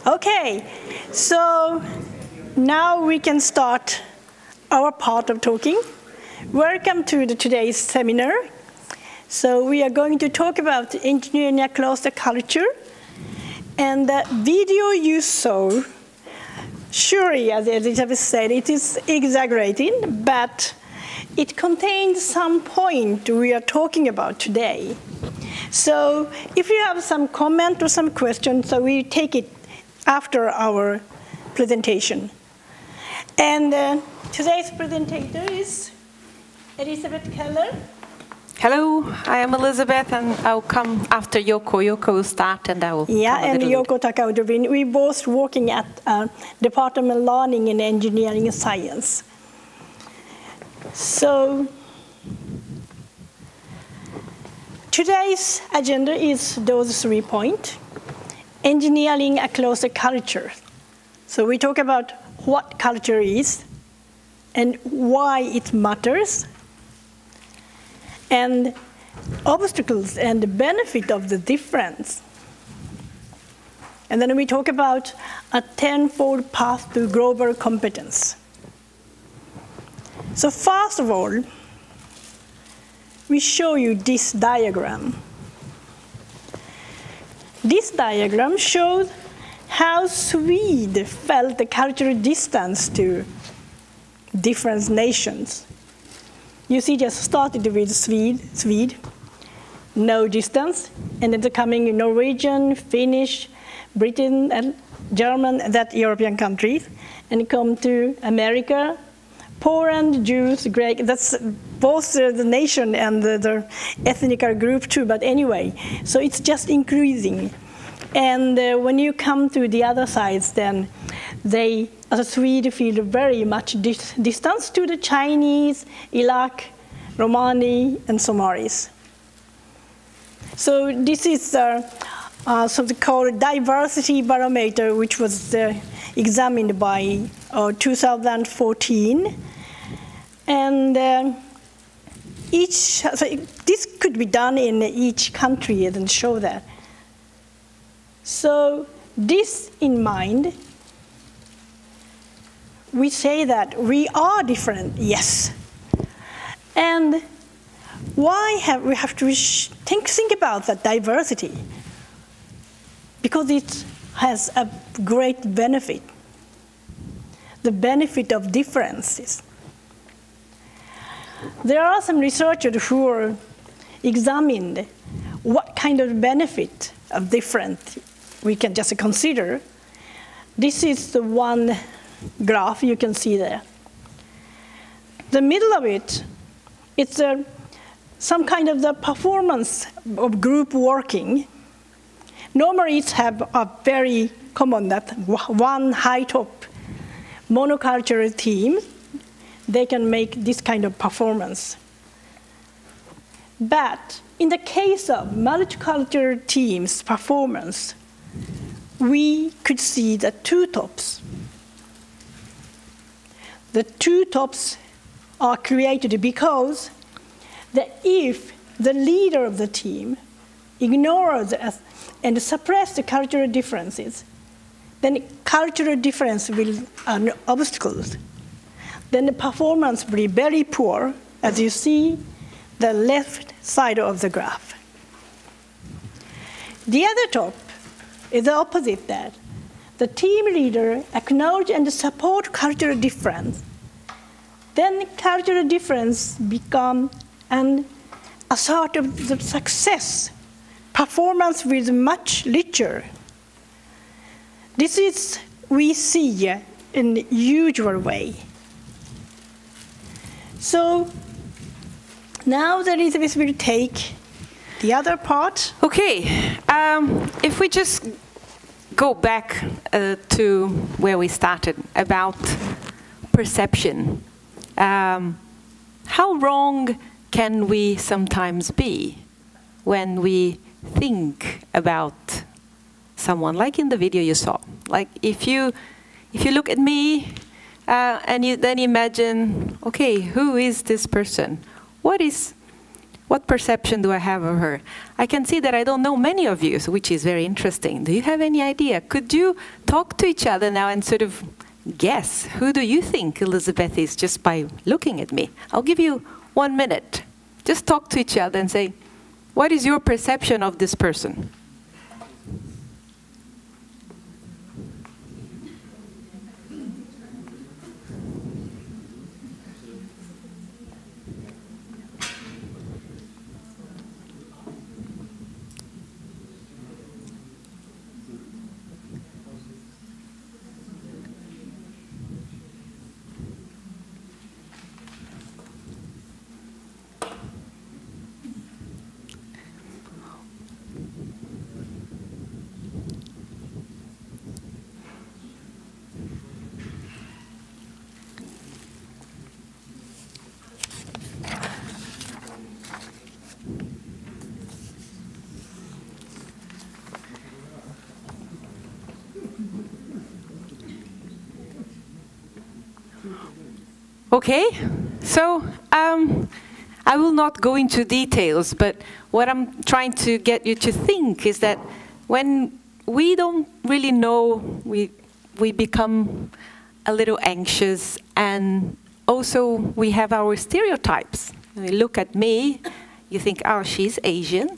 Okay, so now we can start our part of talking. Welcome to today's seminar. So we are going to talk about engineering across the culture. And the video you saw, surely, as Elisabeth said, it is exaggerating, but it contains some point we are talking about today. So if you have some comment or some questions, so we take it after our presentation. And today's presenter is Elisabeth Keller. Hello, I am Elisabeth, and I'll come after Yoko. Yoko will start, and I will. Yeah, and Yoko, Takau, Drobin. We're both working at Department of Learning and Engineering and Science. So today's agenda is those 3 points. Engineering across the culture. So we talk about what culture is and why it matters, and obstacles and the benefit of the difference. And then we talk about a 10-fold path to global competence. So first of all, we show you this diagram. This diagram shows how Sweden felt the cultural distance to different nations. You see, just started with Swede, no distance, and then coming Norwegian, Finnish, Britain, and German, that European countries, and come to America, Poland, Jews, Greek. That's both the nation and the ethnic group too. But anyway, so it's just increasing. And when you come to the other sides, then they, as a Swede, feel very much distance to the Chinese, Iraq, Romani, and Somalis. So this is something called diversity barometer, which was examined by 2014. And this could be done in each country and show that. So this in mind, we say that we are different, yes. And why we have to think about that diversity? Because it has a great benefit, the benefit of differences. There are some researchers who examined what kind of benefit of different we can just consider. This is the one graph you can see there. The middle of it, it's some kind of the performance of group working. Normally it's have a very common that one high top monocultural team, they can make this kind of performance. But in the case of multicultural teams' performance, we could see the two tops. The two tops are created because if the leader of the team ignores and suppresses the cultural differences, then cultural difference will be obstacles. Then the performance will be very poor, as you see the left side of the graph. The other top is the opposite that. The team leader acknowledges and supports cultural difference. Then cultural difference becomes a sort of the success. Performance will much richer. This is we see in the usual way. So now that Elisabeth will take the other part. Okay, if we just go back to where we started about perception. How wrong can we sometimes be when we think about someone, like in the video you saw? Like if you look at me and you then imagine, okay, who is this person? What is What perception do I have of her? I can see that I don't know many of you, which is very interesting. Do you have any idea? Could you talk to each other now and sort of guess, who do you think Elisabeth is just by looking at me? I'll give you 1 minute. Just talk to each other and say, what is your perception of this person? Okay, so I will not go into details, but what I'm trying to get you to think is that when we don't really know, we become a little anxious, and also we have our stereotypes. When you look at me, you think, oh, she's Asian,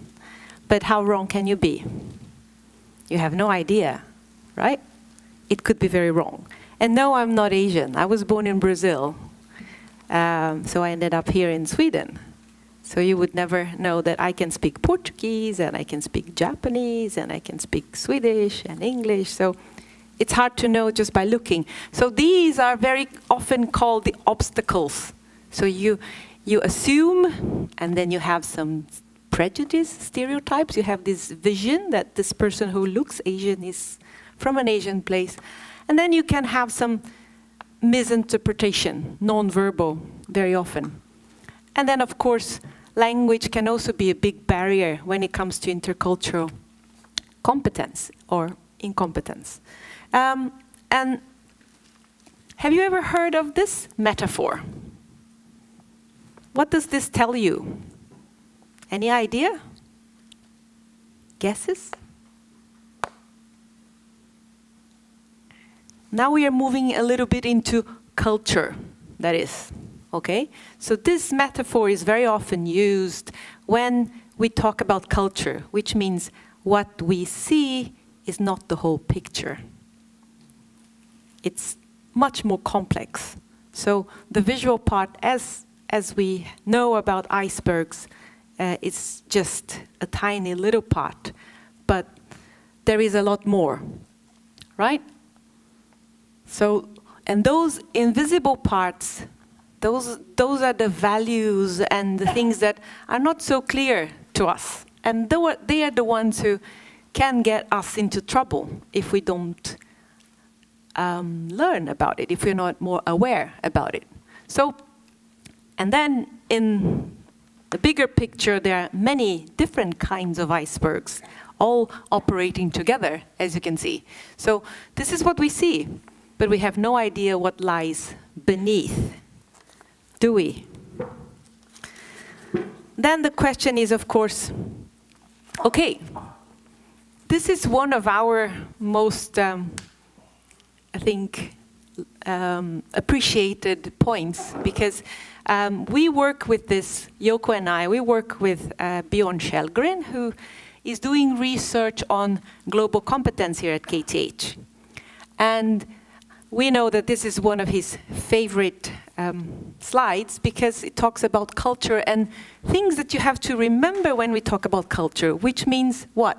but how wrong can you be? You have no idea, right? It could be very wrong. And no, I'm not Asian. I was born in Brazil. So I ended up here in Sweden. So you would never know that I can speak Portuguese, and I can speak Japanese, and I can speak Swedish and English. So it's hard to know just by looking. So these are very often called the obstacles. So you assume, and then you have some prejudice, stereotypes. You have this vision that this person who looks Asian is from an Asian place. And then you can have some misinterpretation, non-verbal, very often. And then, of course, language can also be a big barrier when it comes to intercultural competence or incompetence. And have you ever heard of this metaphor? What does this tell you? Any idea? Guesses? Now we are moving a little bit into culture, that is, okay? So this metaphor is very often used when we talk about culture, which means what we see is not the whole picture. It's much more complex. So the visual part, as we know about icebergs, it's just a tiny little part, but there is a lot more, right? So, and those invisible parts, those are the values and the things that are not so clear to us. And they are the ones who can get us into trouble if we don't learn about it, if we're not more aware about it. So, and then in the bigger picture, there are many different kinds of icebergs, all operating together, as you can see. So this is what we see. But we have no idea what lies beneath, do we? Then the question is, of course, okay, this is one of our most, I think, appreciated points, because we work with this, Yoko and I, we work with Bjorn Kjellgren, who is doing research on global competence here at KTH. And we know that this is one of his favorite slides, because it talks about culture and things that you have to remember when we talk about culture, which means what?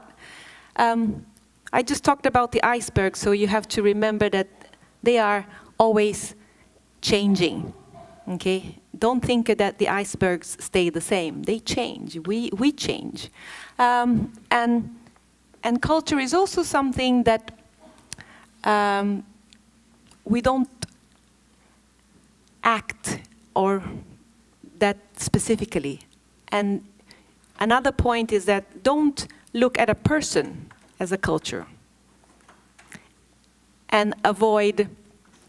I just talked about the iceberg, so you have to remember that they are always changing, okay? Don't think that the icebergs stay the same. They change, we change. And culture is also something that we don't act or that specifically. And another point is that don't look at a person as a culture. And avoid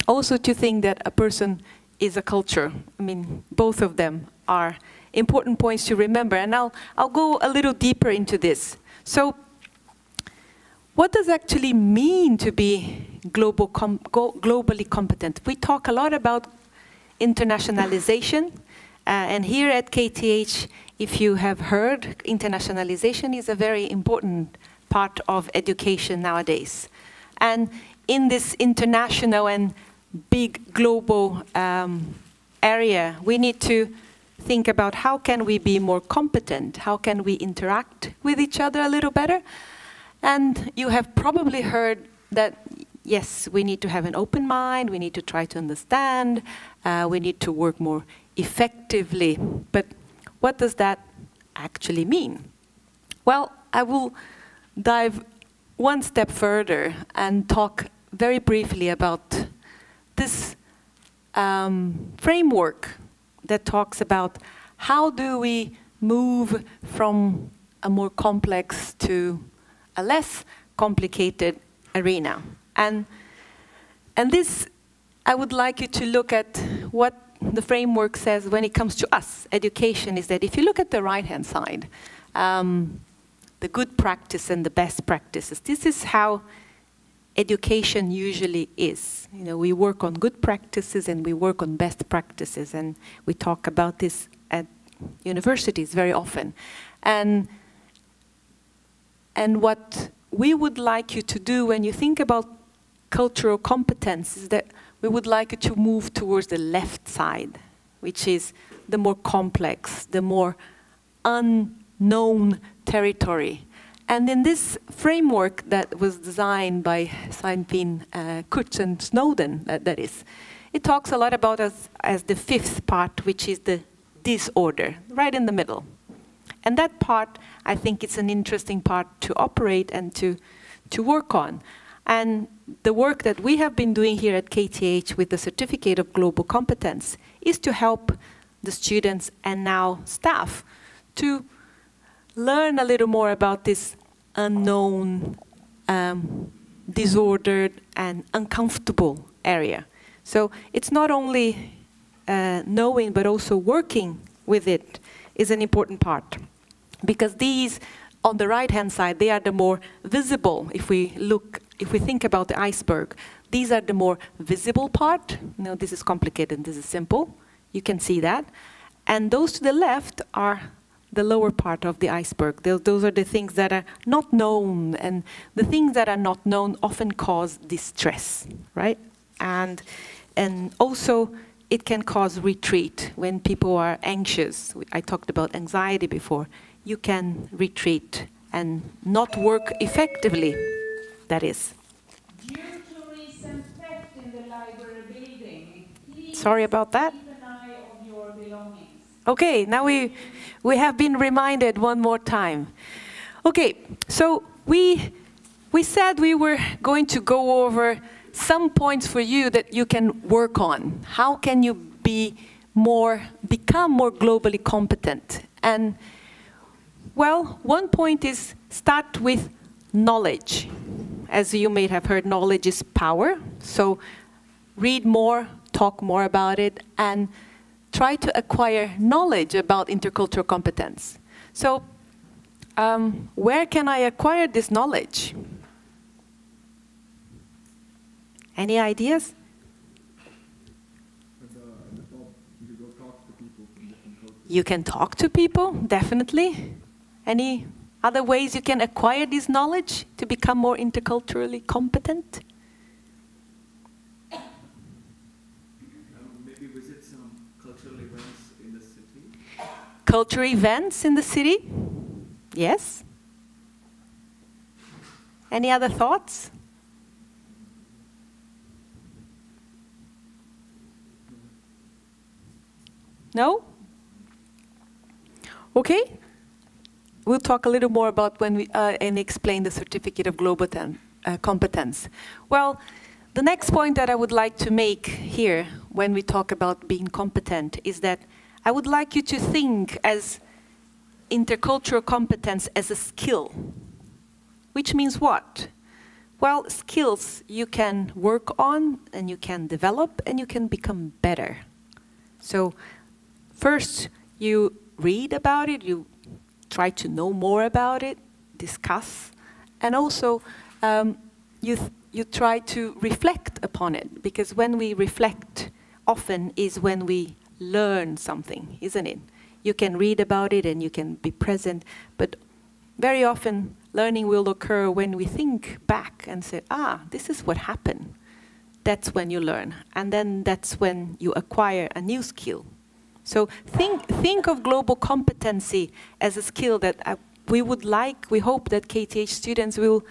also to think that a person is a culture. I mean, both of them are important points to remember, and I'll go a little deeper into this. So, what does it actually mean to be globally competent? We talk a lot about internationalization, and here at KTH, if you have heard, internationalization is a very important part of education nowadays. And in this international and big global area, we need to think about how can we be more competent, how can we interact with each other a little better. And you have probably heard that, yes, we need to have an open mind, we need to try to understand, we need to work more effectively. But what does that actually mean? Well, I will dive one step further and talk very briefly about this framework that talks about how do we move from a more complex to a less complicated arena. And this, I would like you to look at what the framework says when it comes to us. Education is that if you look at the right-hand side, the good practice and the best practices, this is how education usually is. You know, we work on good practices and we work on best practices, and we talk about this at universities very often. And what we would like you to do when you think about cultural competence is that we would like you to move towards the left side, which is the more complex, the more unknown territory. And in this framework that was designed by Seinfeld, Kurtz and Snowden, that is, it talks a lot about us as the fifth part, which is the disorder, right in the middle. And that part, I think it's an interesting part to operate and to work on. And the work that we have been doing here at KTH with the Certificate of Global Competence is to help the students and now staff to learn a little more about this unknown, disordered and uncomfortable area. So it's not only knowing but also working with it is an important part. Because these, on the right-hand side, they are the more visible. If we think about the iceberg, these are the more visible part. Now, this is complicated, this is simple. You can see that. And those to the left are the lower part of the iceberg. Those are the things that are not known, and the things that are not known often cause distress, right? And also, it can cause retreat when people are anxious. I talked about anxiety before. You can retreat and not work effectively, that is. Due to recent theft in the library building, please sorry about that. keep an eye on your belongings. Okay, now we have been reminded one more time. Okay, so we said we were going to go over some points for you that you can work on. How can you become more globally competent? And well, one point is start with knowledge. As you may have heard, knowledge is power. So read more, talk more about it, and try to acquire knowledge about intercultural competence. So where can I acquire this knowledge? Any ideas? At the top, you go talk to people from different cultures. You can talk to people, definitely. Any other ways you can acquire this knowledge to become more interculturally competent? Maybe visit some cultural events in the city. Cultural events in the city? Yes. Any other thoughts? No? Okay. We'll talk a little more about when we and explain the Certificate of Global Competence. Well, the next point that I would like to make here when we talk about being competent is that I would like you to think as intercultural competence as a skill. Which means what? Well, skills you can work on and you can develop and you can become better. So first you read about it, you try to know more about it, discuss, and also you try to reflect upon it, because when we reflect often is when we learn something, isn't it? You can read about it and you can be present, but very often learning will occur when we think back and say, this is what happened. That's when you learn, and then that's when you acquire a new skill. So think of global competency as a skill that we hope that KTH students will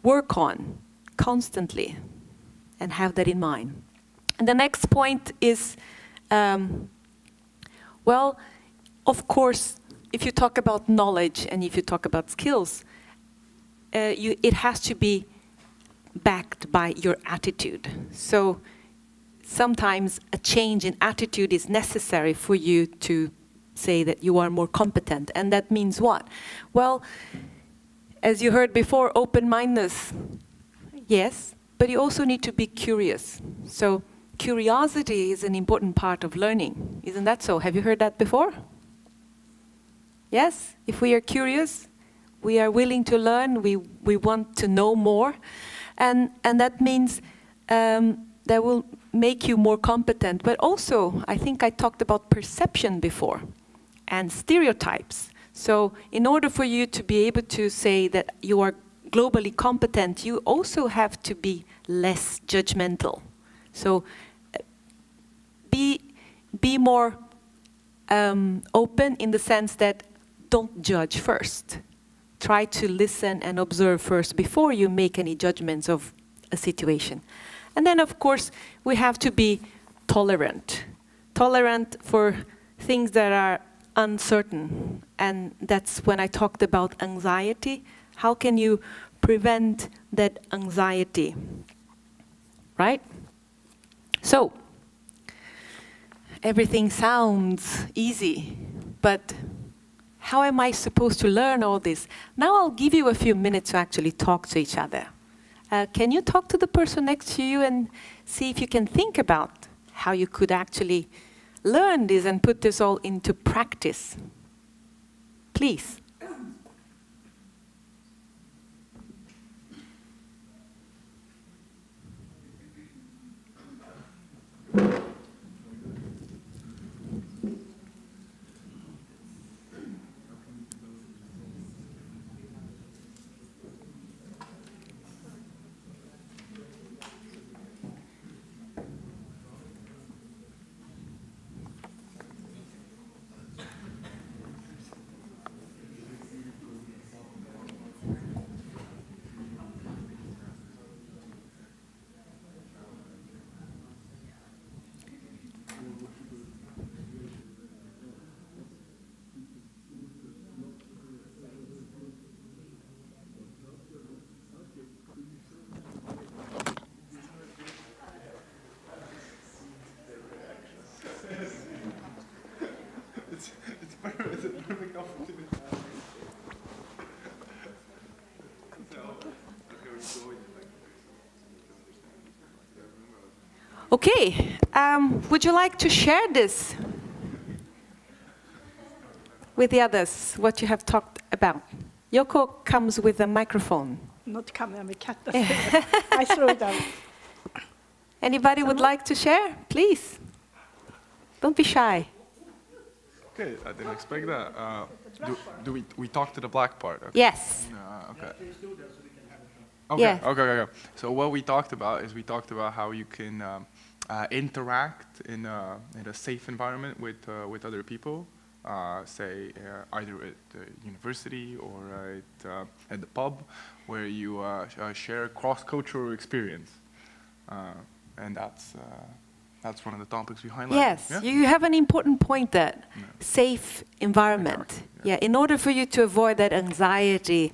work on constantly and have that in mind. And the next point is, well, of course, if you talk about knowledge and if you talk about skills, it has to be backed by your attitude. So sometimes a change in attitude is necessary for you to say that you are more competent. And that means what? Well, as you heard before, open-mindedness, yes, but you also need to be curious. So curiosity is an important part of learning. Isn't that so? Have you heard that before? Yes? If we are curious, we are willing to learn, we want to know more. And that means that will make you more competent. But also, I think I talked about perception before and stereotypes. So in order for you to be able to say that you are globally competent, you also have to be less judgmental. So be more open in the sense that don't judge first. Try to listen and observe first before you make any judgments of a situation. And then, of course, we have to be tolerant. Tolerant for things that are uncertain. And that's when I talked about anxiety. How can you prevent that anxiety? Right? So, everything sounds easy, but how am I supposed to learn all this? Now I'll give you a few minutes to actually talk to each other. Can you talk to the person next to you and see if you can think about how you could actually learn this and put this all into practice? Please. It's a perfect opportunity. Okay, would you like to share this with the others, what you have talked about? Yoko comes with a microphone. Not coming, I'm a cat. I throw it out. Anybody would like to share? Please. Don't be shy. Okay, I didn't expect that. We talk to the black part? Okay. Yes. Okay. Yeah. Okay. So what we talked about is how you can interact in a safe environment with other people, say either at the university or at the pub, where you share cross-cultural experience, and that's one of the topics we highlight. Yes, yeah? You have an important point there. Yeah. Safe environment. Exactly, yeah. In order for you to avoid that anxiety,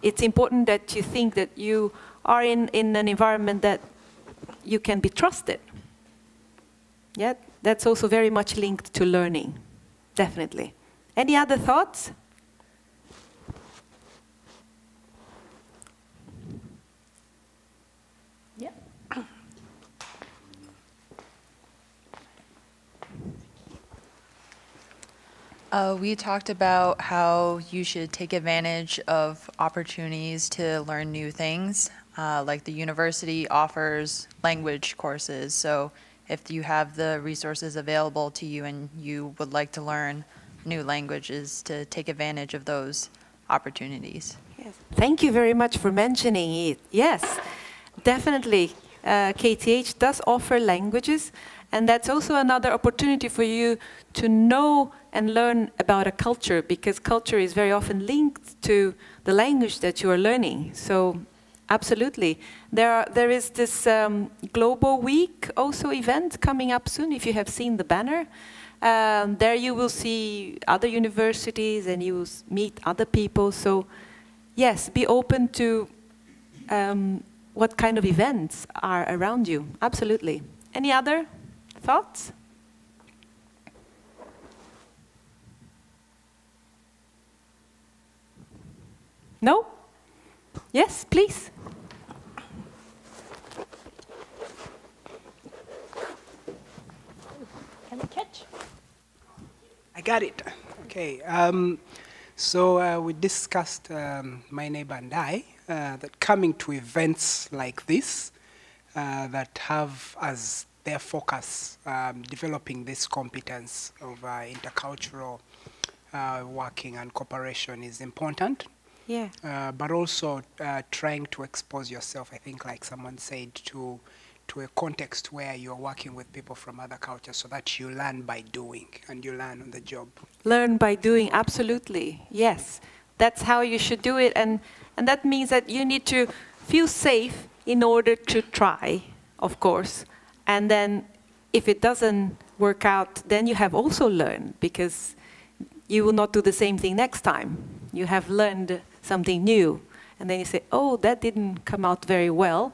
it's important that you think that you are in an environment that you can be trusted. Yeah, that's also very much linked to learning, definitely. Any other thoughts? Yeah. We talked about how you should take advantage of opportunities to learn new things. Like the university offers language courses, so if you have the resources available to you and you would like to learn new languages, to take advantage of those opportunities. Yes. Thank you very much for mentioning it. Yes, definitely. KTH does offer languages, and that's also another opportunity for you to know and learn about a culture, because culture is very often linked to the language that you are learning. So absolutely. There is this Global Week also event coming up soon, if you have seen the banner. There you will see other universities and you will meet other people. So yes, be open to what kind of events are around you. Absolutely. Any other thoughts? No? Yes, please. Can we catch? I got it. Okay. So we discussed, my neighbor and I, that coming to events like this that have as their focus developing this competence of intercultural working and cooperation is important. Yeah. But also trying to expose yourself, I think, like someone said, to a context where you're working with people from other cultures, so that you learn by doing and you learn on the job. Learn by doing, absolutely. Yes, that's how you should do it, and that means that you need to feel safe in order to try, of course. And then if it doesn't work out, then you have also learned, because you will not do the same thing next time. You have learned something new, and then you say, oh, that didn't come out very well.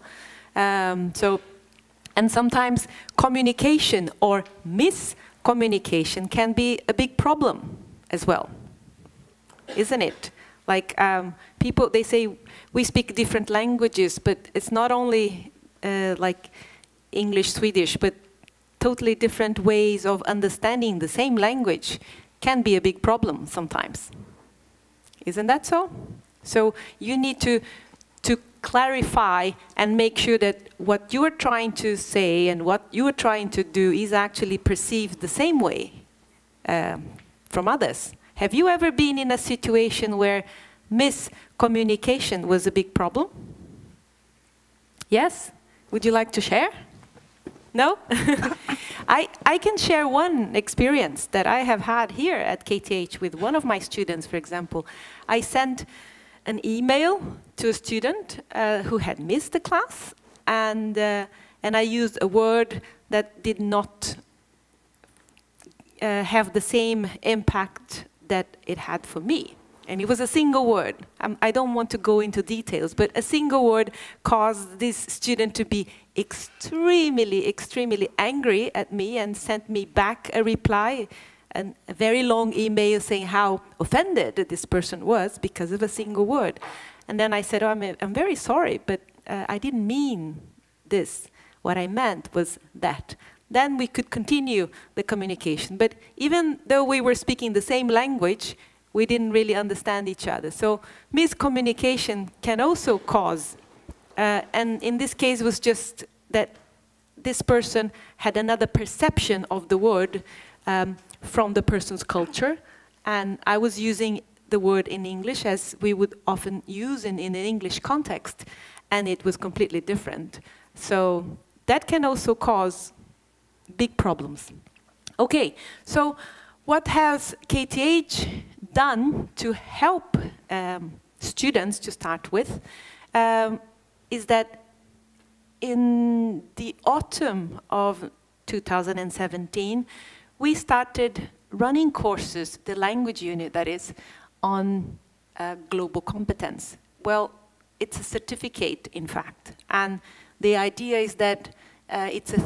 And sometimes communication or miscommunication can be a big problem as well, isn't it? Like people, they say we speak different languages, but it's not only like English, Swedish, but totally different ways of understanding the same language can be a big problem sometimes. Isn't that so? So you need to clarify and make sure that what you are trying to say and what you are trying to do is actually perceived the same way from others. Have you ever been in a situation where miscommunication was a big problem? Yes? Would you like to share? No? I can share one experience that I have had here at KTH with one of my students, for example. I sent an email to a student who had missed the class, and I used a word that did not have the same impact that it had for me. And it was a single word. I don't want to go into details, but a single word caused this student to be extremely, extremely angry at me and sent me back a reply, a very long email saying how offended this person was because of a single word. And then I said, oh, I'm very sorry, but I didn't mean this. What I meant was that. Then we could continue the communication. But even though we were speaking the same language, we didn't really understand each other. So miscommunication can also cause, and in this case was just that this person had another perception of the word from the person's culture, and I was using the word in English as we would often use in an English context, and it was completely different. So that can also cause big problems. Okay, so what has KTH done to help students to start with is that in the autumn of 2017, we started running courses, the language unit that is, on global competence. Well, it's a certificate, in fact, and the idea is that it's a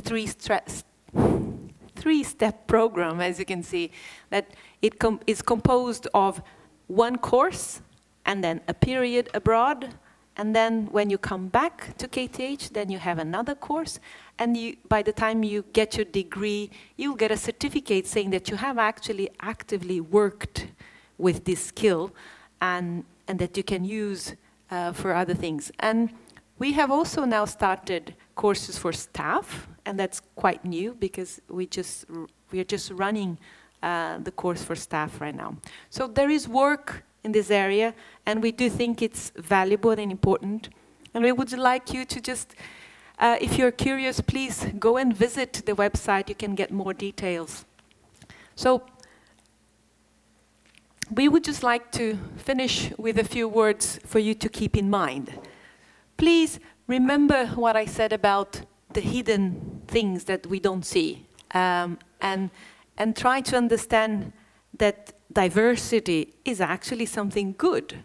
three-step program, as you can see, that it is composed of one course, and then a period abroad, And then when you come back to KTH, then you have another course. And by the time you get your degree, you'll get a certificate saying that you have actually actively worked with this skill and that you can use for other things. And we have also now started courses for staff, and that's quite new because we are just running the course for staff right now. So there is work in this area, and we do think it's valuable and important. And we would like you to just, if you're curious, please go and visit the website. You can get more details. So we would just like to finish with a few words for you to keep in mind. Please remember what I said about the hidden things that we don't see, and try to understand that diversity is actually something good.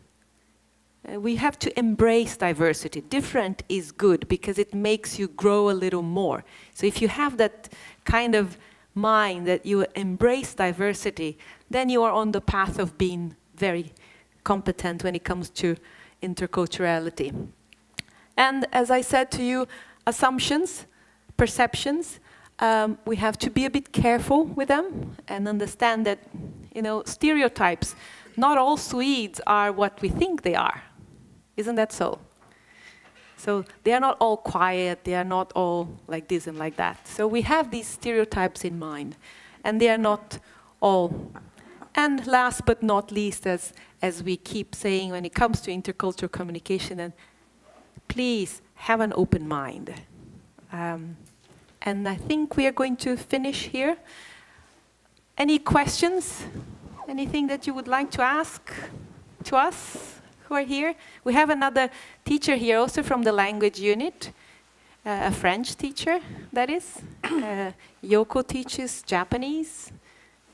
We have to embrace diversity. Different is good because it makes you grow a little more. So if you have that kind of mind that you embrace diversity, then you are on the path of being very competent when it comes to interculturality. And as I said to you, assumptions, perceptions, we have to be a bit careful with them and understand that, you know, stereotypes, not all Swedes are what we think they are. Isn't that so? So they are not all quiet, they are not all like this and like that. So we have these stereotypes in mind, and they are not all. And last but not least, as we keep saying when it comes to intercultural communication, and please have an open mind. And I think we are going to finish here. Any questions? Anything that you would like to ask to us who are here? We have another teacher here, also from the language unit, a French teacher, that is. Yoko teaches Japanese.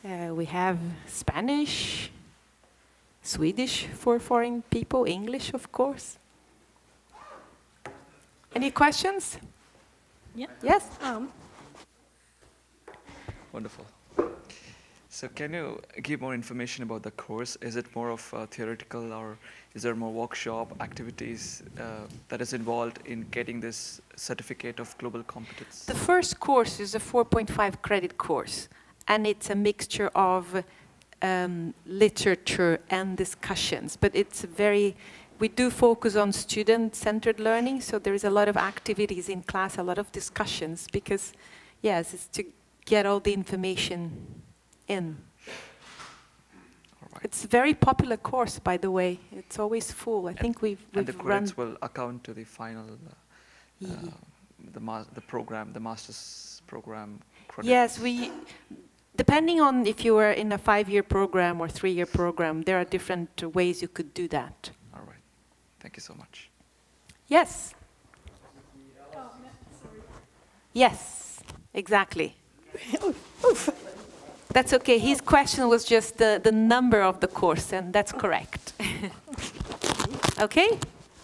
We have Spanish, Swedish for foreign people, English, of course. Any questions? Yeah. Yes? Wonderful. So can you give more information about the course? Is it more of theoretical, or is there more workshop activities that is involved in getting this certificate of global competence? The first course is a 4.5 credit course, and it's a mixture of literature and discussions, but it's we do focus on student-centered learning, so there is a lot of activities in class, a lot of discussions, because, yes, it's to get all the information in. All right. It's a very popular course, by the way. It's always full. I think we've and the credits run... will account to the final, the program, the master's program credit? Yes, depending on if you were in a 5-year program or 3-year program, there are different ways you could do that. All right. Thank you so much. Yes. Yes, exactly. That's okay. His question was just the number of the course, and that's correct. Okay?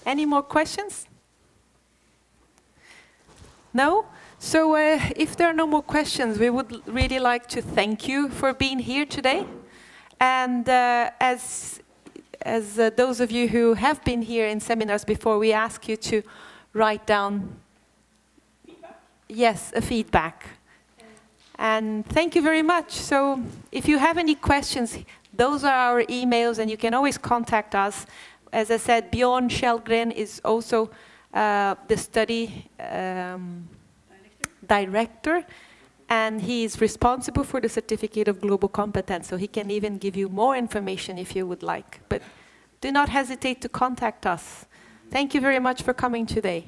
Any more questions? No? So if there are no more questions, we would really like to thank you for being here today. And as those of you who have been here in seminars before, we ask you to write down yes, a feedback. And thank you very much. So if you have any questions, those are our emails, and you can always contact us. As I said, Bjorn Kjellgren is also the study director, and he is responsible for the Certificate of Global Competence, so he can even give you more information if you would like. But do not hesitate to contact us. Thank you very much for coming today.